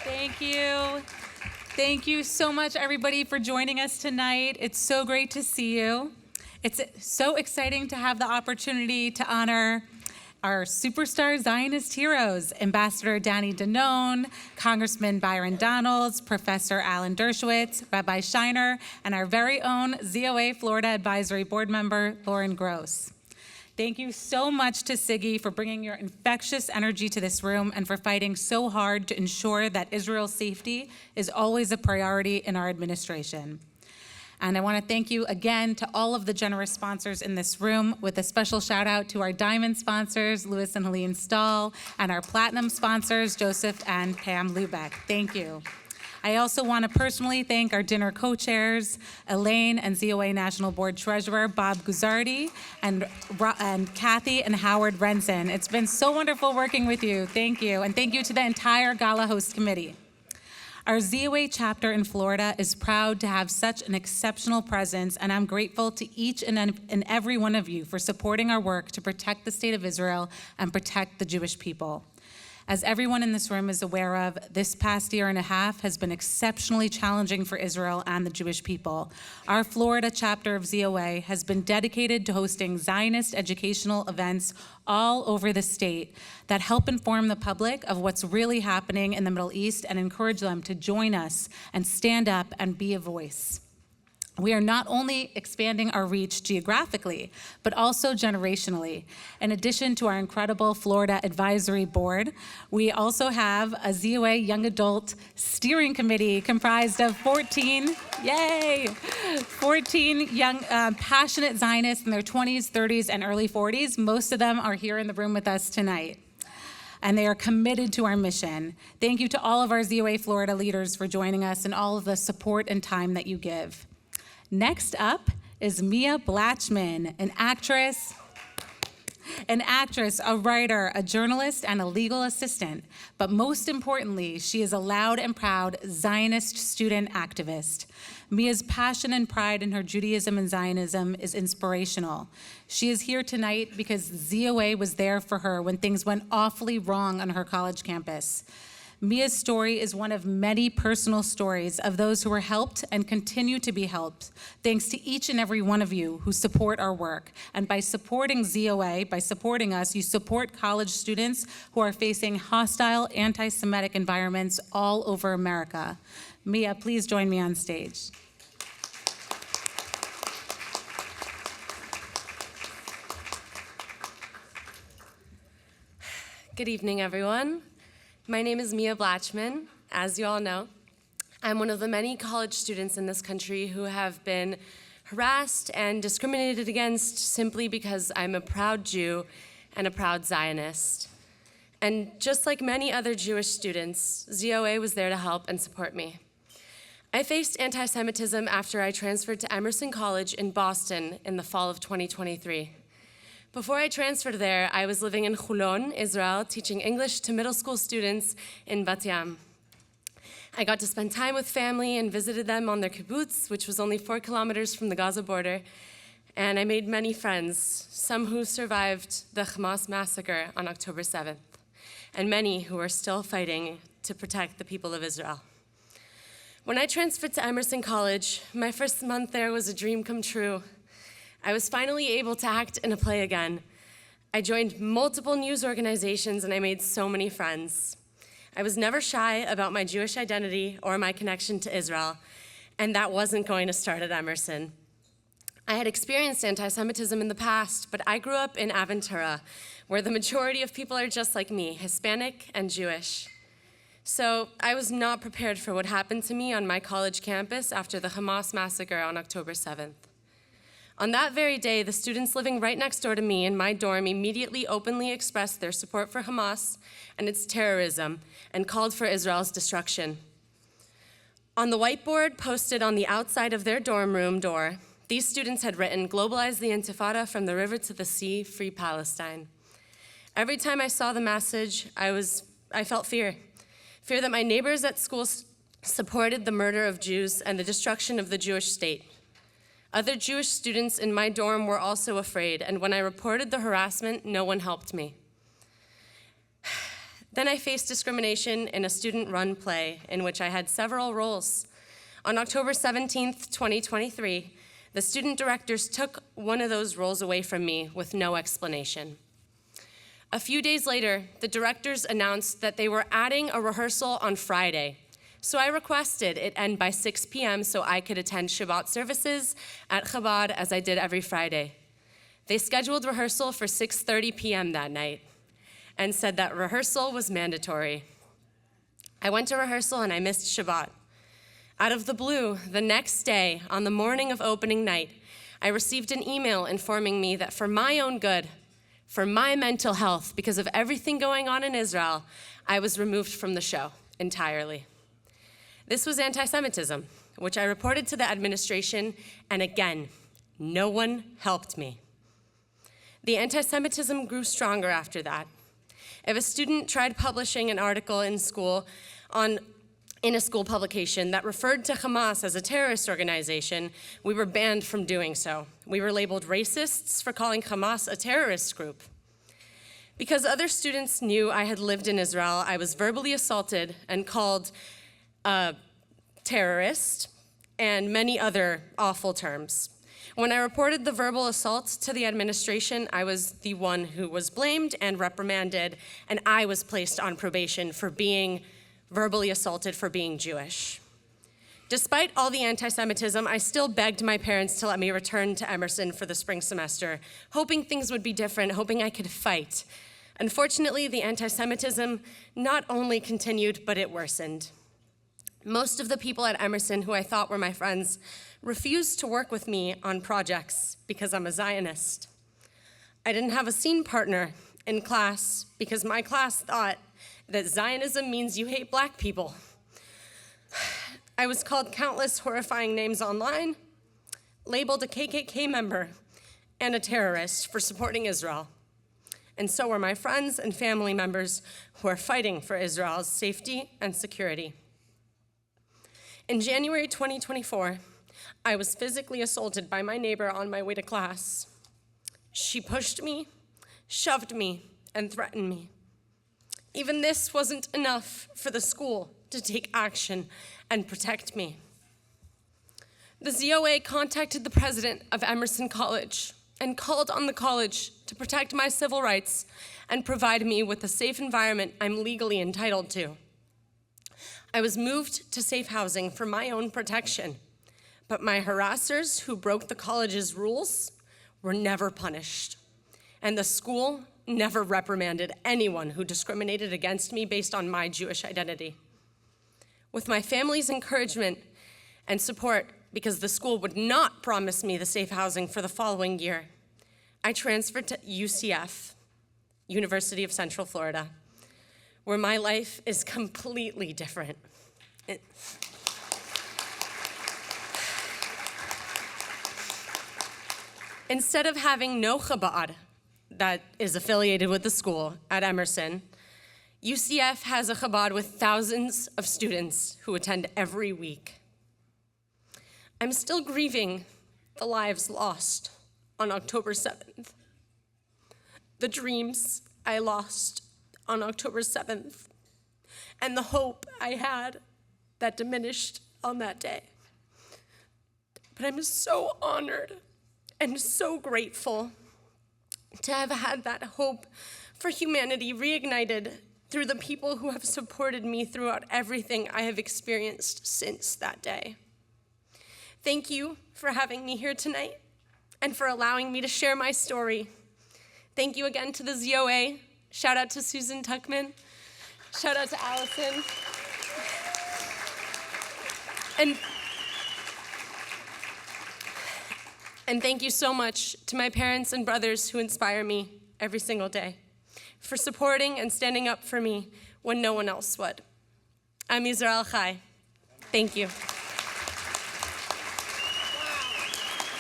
Thank you. Thank you so much, everybody, for joining us tonight. It's so great to see you. It's so exciting to have the opportunity to honor our superstar Zionist heroes, Ambassador Danny Danone, Congressman Byron Donalds, Professor Alan Dershowitz, Rabbi Shiner, and our very own ZOA Florida Advisory Board member, Lauren Gross. Thank you so much to Siggy for bringing your infectious energy to this room and for fighting so hard to ensure that Israel's safety is always a priority in our administration. And I want to thank you again to all of the generous sponsors in this room, with a special shout out to our diamond sponsors, Louis and Helene Stahl, and our platinum sponsors, Joseph and Pam Lubeck. Thank you. I also want to personally thank our dinner co-chairs, Elaine and ZOA National Board Treasurer Bob Guzzardi, and Kathy and Howard Renson. It's been so wonderful working with you. Thank you. And thank you to the entire Gala host committee. Our ZOA chapter in Florida is proud to have such an exceptional presence, and I'm grateful to each and every one of you for supporting our work to protect the state of Israel and protect the Jewish people. As everyone in this room is aware of, this past year and a half has been exceptionally challenging for Israel and the Jewish people. Our Florida chapter of ZOA has been dedicated to hosting Zionist educational events all over the state that help inform the public of what's really happening in the Middle East and encourage them to join us and stand up and be a voice. We are not only expanding our reach geographically, but also generationally. In addition to our incredible Florida Advisory Board, we also have a ZOA Young Adult Steering Committee comprised of 14 young, passionate Zionists in their 20s, 30s, and early 40s. Most of them are here in the room with us tonight, and they are committed to our mission. Thank you to all of our ZOA Florida leaders for joining us and all of the support and time that you give. Next up is Mia Blachman, an actress, a writer, a journalist, and a legal assistant. But most importantly, she is a loud and proud Zionist student activist. Mia's passion and pride in her Judaism and Zionism is inspirational. She is here tonight because ZOA was there for her when things went awfully wrong on her college campus. Mia's story is one of many personal stories of those who were helped and continue to be helped, thanks to each and every one of you who support our work. And by supporting ZOA, by supporting us, you support college students who are facing hostile anti-Semitic environments all over America. Mia, please join me on stage. Good evening, everyone. My name is Mia Blachman. As you all know, I'm one of the many college students in this country who have been harassed and discriminated against simply because I'm a proud Jew and a proud Zionist. And just like many other Jewish students, ZOA was there to help and support me. I faced anti-Semitism after I transferred to Emerson College in Boston in the fall of 2023. Before I transferred there, I was living in Hulon, Israel, teaching English to middle school students in Bat Yam. I got to spend time with family and visited them on their kibbutz, which was only 4 kilometers from the Gaza border, and I made many friends, some who survived the Hamas massacre on October 7th, and many who are still fighting to protect the people of Israel. When I transferred to Emerson College, my first month there was a dream come true. I was finally able to act in a play again. I joined multiple news organizations and I made so many friends. I was never shy about my Jewish identity or my connection to Israel, and that wasn't going to start at Emerson. I had experienced anti-Semitism in the past, but I grew up in Aventura, where the majority of people are just like me, Hispanic and Jewish. So I was not prepared for what happened to me on my college campus after the Hamas massacre on October 7th. On that very day, the students living right next door to me in my dorm immediately openly expressed their support for Hamas and its terrorism and called for Israel's destruction. On the whiteboard posted on the outside of their dorm room door, these students had written, "Globalize the Intifada from the river to the sea, free Palestine." Every time I saw the message, I felt fear. Fear that my neighbors at school supported the murder of Jews and the destruction of the Jewish state. Other Jewish students in my dorm were also afraid, and when I reported the harassment, no one helped me. Then I faced discrimination in a student-run play in which I had several roles. On October 17th, 2023, the student directors took one of those roles away from me with no explanation. A few days later, the directors announced that they were adding a rehearsal on Friday, so I requested it end by 6 p.m. so I could attend Shabbat services at Chabad as I did every Friday. They scheduled rehearsal for 6:30 p.m. that night and said that rehearsal was mandatory. I went to rehearsal and I missed Shabbat. Out of the blue, the next day, on the morning of opening night, I received an email informing me that for my own good, for my mental health, because of everything going on in Israel, I was removed from the show entirely. This was antisemitism, which I reported to the administration, and again, no one helped me. The antisemitism grew stronger after that. If a student tried publishing an article in school in a school publication that referred to Hamas as a terrorist organization, we were banned from doing so. We were labeled racists for calling Hamas a terrorist group. Because other students knew I had lived in Israel, I was verbally assaulted and called a terrorist and many other awful terms. When I reported the verbal assault to the administration, I was the one who was blamed and reprimanded, and I was placed on probation for being verbally assaulted for being Jewish. Despite all the anti-Semitism, I still begged my parents to let me return to Emerson for the spring semester, hoping things would be different, hoping I could fight. Unfortunately, the anti-Semitism not only continued, but it worsened. Most of the people at Emerson who I thought were my friends refused to work with me on projects because I'm a Zionist. I didn't have a scene partner in class because my class thought that Zionism means you hate Black people. I was called countless horrifying names online, labeled a KKK member, and a terrorist for supporting Israel. And so were my friends and family members who are fighting for Israel's safety and security. In January 2024, I was physically assaulted by my neighbor on my way to class. She pushed me, shoved me, and threatened me. Even this wasn't enough for the school to take action and protect me. The ZOA contacted the president of Emerson College and called on the college to protect my civil rights and provide me with a safe environment I'm legally entitled to. I was moved to safe housing for my own protection, but my harassers who broke the college's rules were never punished, and the school never reprimanded anyone who discriminated against me based on my Jewish identity. With my family's encouragement and support, because the school would not promise me the safe housing for the following year, I transferred to UCF, University of Central Florida, where my life is completely different. Instead of having no Chabad that is affiliated with the school at Emerson, UCF has a Chabad with thousands of students who attend every week. I'm still grieving the lives lost on October 7th, the dreams I lost on October 7th, and the hope I had that diminished on that day. But I'm so honored and so grateful to have had that hope for humanity reignited through the people who have supported me throughout everything I have experienced since that day. Thank you for having me here tonight and for allowing me to share my story. Thank you again to the ZOA. Shout out to Susan Tuckman. Shout out to Allison. And thank you so much to my parents and brothers who inspire me every single day, for supporting and standing up for me when no one else would. I'm Yisrael Chai. Thank you.